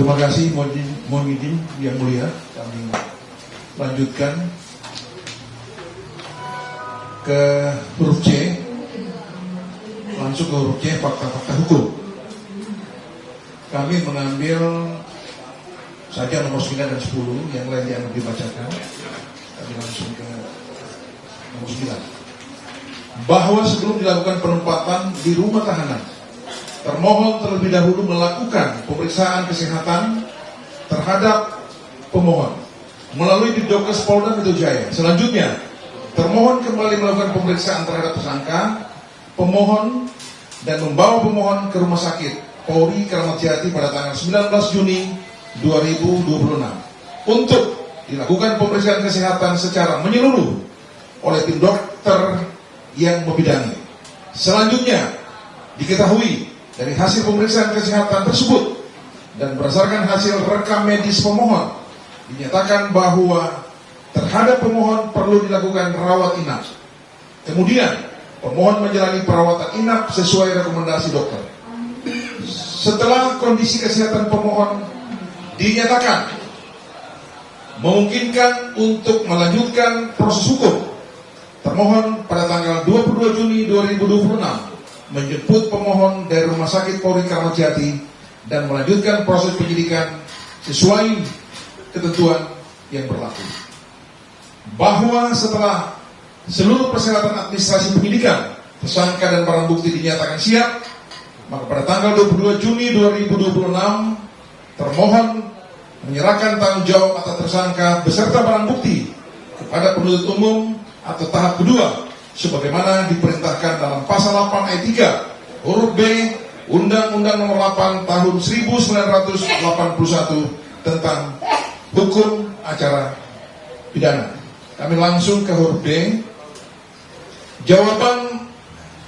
Terima kasih mohon izin yang mulia, kami lanjutkan ke huruf C, langsung ke huruf C, fakta-fakta hukum. Kami mengambil saja nomor 9 dan 10, yang lain yang dibacakan. Kami langsung ke nomor 9. Bahwa sebelum dilakukan penempatan di rumah tahanan, termohon terlebih dahulu melakukan pemeriksaan kesehatan terhadap pemohon melalui Dinkes Polda Metro Jaya. Selanjutnya, termohon kembali melakukan pemeriksaan terhadap tersangka, pemohon, dan membawa pemohon ke Rumah Sakit Polri Kramat Jati pada tanggal 19 Juni 2026 untuk dilakukan pemeriksaan kesehatan secara menyeluruh oleh tim dokter yang membidangi. Selanjutnya, diketahui dari hasil pemeriksaan kesehatan tersebut dan berdasarkan hasil rekam medis pemohon, dinyatakan bahwa terhadap pemohon perlu dilakukan rawat inap. Kemudian, pemohon menjalani perawatan inap sesuai rekomendasi dokter. Setelah kondisi kesehatan pemohon dinyatakan memungkinkan untuk melanjutkan proses hukum, termohon pada tanggal 22 Juni 2026 menjemput pemohon dari Rumah Sakit Polri Kramat Jati dan melanjutkan proses penyidikan sesuai ketentuan yang berlaku. Bahwa setelah seluruh persyaratan administrasi penyidikan, tersangka dan barang bukti dinyatakan siap, maka pada tanggal 22 Juni 2026 termohon menyerahkan tanggung jawab atas tersangka beserta barang bukti kepada penuntut umum atau tahap kedua sebagaimana diperintahkan dalam pasal 8 ayat 3 huruf B Undang-Undang Nomor 8 Tahun 1981 tentang hukum acara pidana. Kami langsung ke huruf D. Jawaban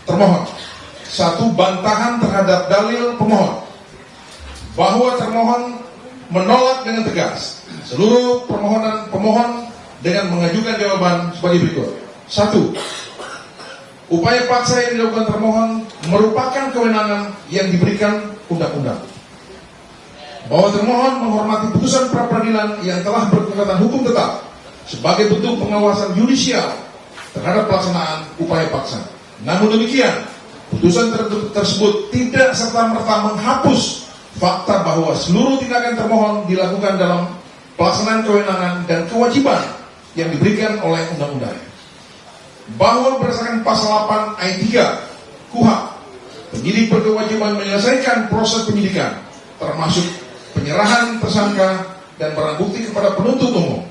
termohon. 1. Bantahan terhadap dalil pemohon, bahwa termohon menolak dengan tegas seluruh permohonan pemohon dengan mengajukan jawaban sebagai berikut. 1. Upaya paksa yang dilakukan termohon merupakan kewenangan yang diberikan undang-undang. Bahwa termohon menghormati putusan pra-peradilan yang telah berkekuatan hukum tetap sebagai bentuk pengawasan yudisial terhadap pelaksanaan upaya paksa. Namun demikian, putusan tersebut tidak serta-merta menghapus fakta bahwa seluruh tindakan termohon dilakukan dalam pelaksanaan kewenangan dan kewajiban yang diberikan oleh undang-undang. Bahwa berdasarkan pasal 8 ayat 3 KUHP, penyidik berkewajiban menyelesaikan proses penyidikan termasuk penyerahan tersangka dan barang bukti kepada penuntut umum.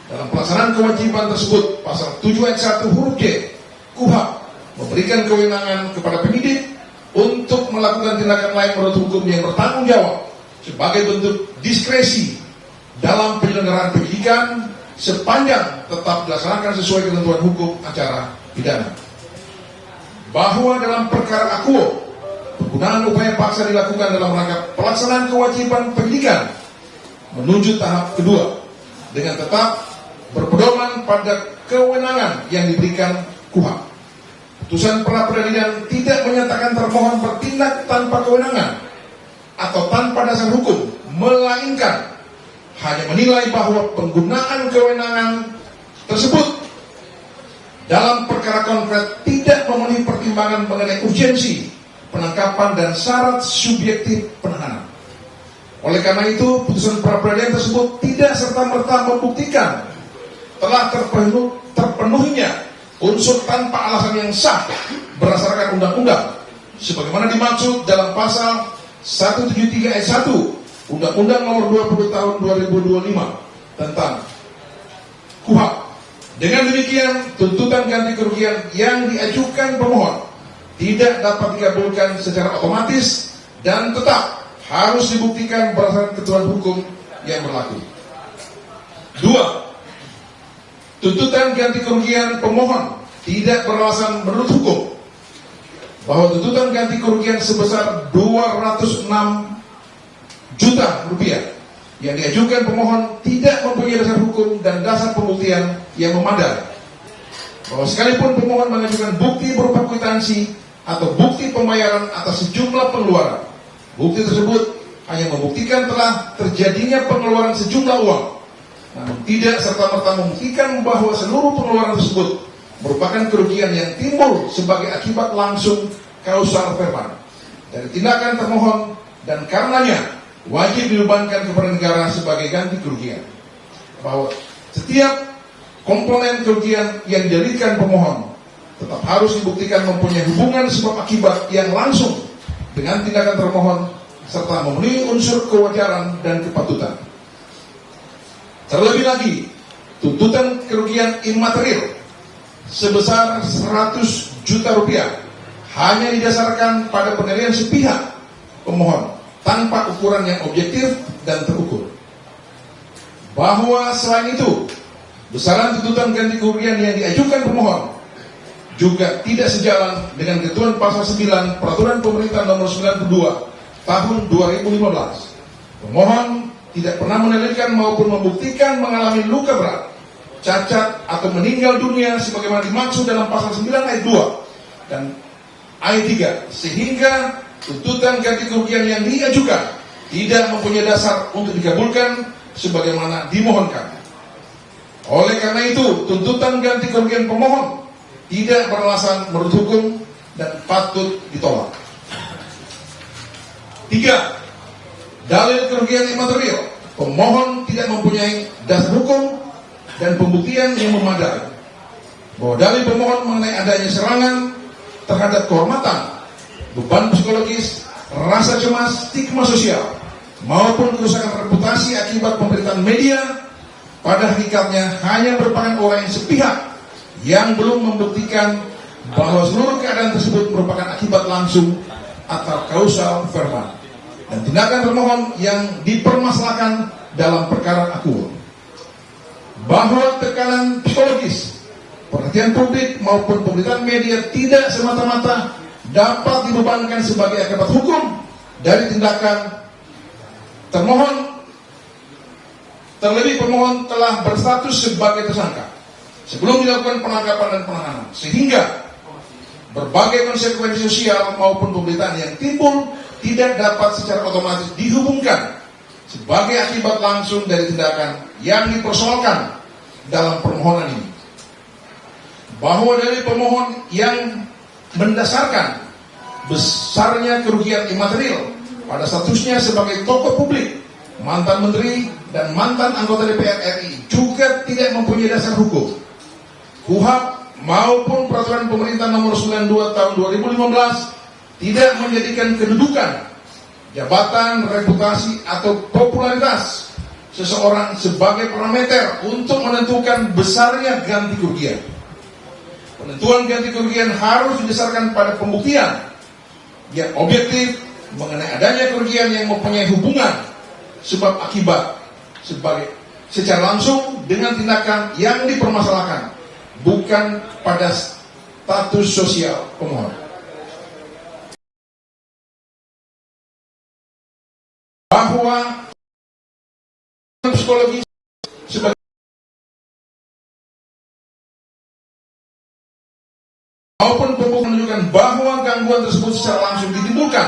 Dalam pelaksanaan kewajiban tersebut, pasal 7 ayat 1 huruf J KUHP memberikan kewenangan kepada penyidik untuk melakukan tindakan lain menurut hukum yang bertanggung jawab sebagai bentuk diskresi dalam penyelenggaraan penyidikan sepanjang tetap dilaksanakan sesuai ketentuan hukum acara pidana. Bahwa dalam perkara akuo, penggunaan upaya paksa dilakukan dalam rangka pelaksanaan kewajiban penyidikan menuju tahap kedua dengan tetap berpedoman pada kewenangan yang diberikan KUHP. Putusan pra-peradilan tidak menyatakan termohon bertindak tanpa kewenangan atau tanpa dasar hukum, melainkan hanya menilai bahwa penggunaan kewenangan tersebut dalam perkara konkret tidak memenuhi pertimbangan mengenai urgensi penangkapan dan syarat subjektif penahanan. Oleh karena itu, putusan pra-peradilan tersebut tidak serta-merta membuktikan telah terpenuhinya unsur tanpa alasan yang sah berdasarkan undang-undang sebagaimana dimaksud dalam pasal 173 ayat 1 Undang-Undang Nomor 20 Tahun 2025 tentang KUHP. Dengan demikian, tuntutan ganti kerugian yang diajukan pemohon tidak dapat dikabulkan secara otomatis dan tetap harus dibuktikan berdasarkan ketentuan hukum yang berlaku. 2. Tuntutan ganti kerugian pemohon tidak beralasan menurut hukum bahwa tuntutan ganti kerugian sebesar 206 juta rupiah yang diajukan pemohon tidak mempunyai dasar hukum dan dasar pembuktian yang memadai. Bahwa sekalipun pemohon mengajukan bukti berupa kwitansi atau bukti pembayaran atas sejumlah pengeluaran, bukti tersebut hanya membuktikan telah terjadinya pengeluaran sejumlah uang, namun tidak serta-merta membuktikan bahwa seluruh pengeluaran tersebut merupakan kerugian yang timbul sebagai akibat langsung kausal verbal dari tindakan termohon, dan karenanya wajib dibebankan kepada negara sebagai ganti kerugian. Bahwa setiap komponen kerugian yang dijalurkan pemohon tetap harus dibuktikan mempunyai hubungan sebab akibat yang langsung dengan tindakan termohon serta memenuhi unsur kewajaran dan kepatutan. Terlebih lagi, tuntutan kerugian imaterial sebesar 100 juta rupiah hanya didasarkan pada penilaian sepihak pemohon tanpa ukuran yang objektif dan terukur. Bahwa selain itu, besaran tuntutan ganti kerugian yang diajukan pemohon juga tidak sejalan dengan ketentuan pasal 9 Peraturan Pemerintah Nomor 92 Tahun 2015. Pemohon tidak pernah menelitikan maupun membuktikan mengalami luka berat, cacat atau meninggal dunia sebagaimana dimaksud dalam pasal 9 ayat 2 dan ayat 3, sehingga tuntutan ganti kerugian yang diajukan tidak mempunyai dasar untuk dikabulkan sebagaimana dimohonkan. Oleh karena itu, tuntutan ganti kerugian pemohon tidak beralasan menurut hukum dan patut ditolak. 3. Dalil kerugian imaterial. Pemohon tidak mempunyai dasar hukum dan pembuktian yang memadai bahwa dalil pemohon mengenai adanya serangan terhadap kehormatan, beban psikologis, rasa cemas, stigma sosial, maupun kerusakan reputasi akibat pemberitaan media pada hakikatnya hanya merupakan orang yang sepihak yang belum membuktikan bahwa seluruh keadaan tersebut merupakan akibat langsung atau kausal verbal dan tindakan termohon yang dipermasalahkan dalam perkara akuo. Bahwa tekanan psikologis, perhatian publik maupun pemberitaan media tidak semata-mata dapat dibebankan sebagai akibat hukum dari tindakan termohon. Terlebih pemohon telah berstatus sebagai tersangka sebelum dilakukan penangkapan dan penahanan, sehingga berbagai konsekuensi sosial maupun pemberitaan yang timbul tidak dapat secara otomatis dihubungkan sebagai akibat langsung dari tindakan yang dipersoalkan dalam permohonan ini. Bahwa dari pemohon yang mendasarkan besarnya kerugian imaterial pada statusnya sebagai tokoh publik, mantan menteri dan mantan anggota DPR RI juga tidak mempunyai dasar hukum, KUHP maupun Peraturan Pemerintah Nomor 92 Tahun 2015 tidak menjadikan kedudukan, jabatan, reputasi atau popularitas seseorang sebagai parameter untuk menentukan besarnya ganti kerugian. Penentuan ganti kerugian harus didasarkan pada pembuktian yang objektif mengenai adanya kerugian yang mempunyai hubungan sebab akibat secara langsung dengan tindakan yang dipermasalahkan, bukan pada status sosial pemohon. Bahwa psikologis sebagai maupun pembuktian menunjukkan bahwa gangguan tersebut secara langsung ditimbulkan.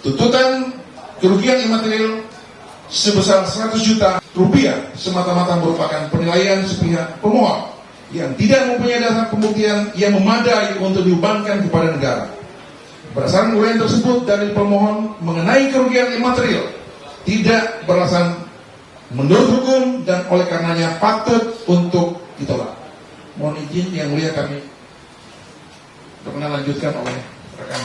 Tuntutan kerugian imaterial sebesar 100 juta rupiah semata-mata merupakan penilaian sepihak pemohon yang tidak mempunyai dasar pembuktian yang memadai untuk dibebankan kepada negara. Berdasarkan uraian tersebut, dalil pemohon mengenai kerugian imaterial tidak beralasan menurut hukum dan oleh karenanya patut untuk ditolak. Mohon izin yang mulia kami berkenan lanjutkan oleh rekan.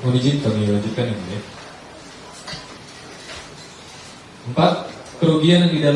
Mohon izin kami lanjutkan yang mulia. 4. Kerugian yang didalilkan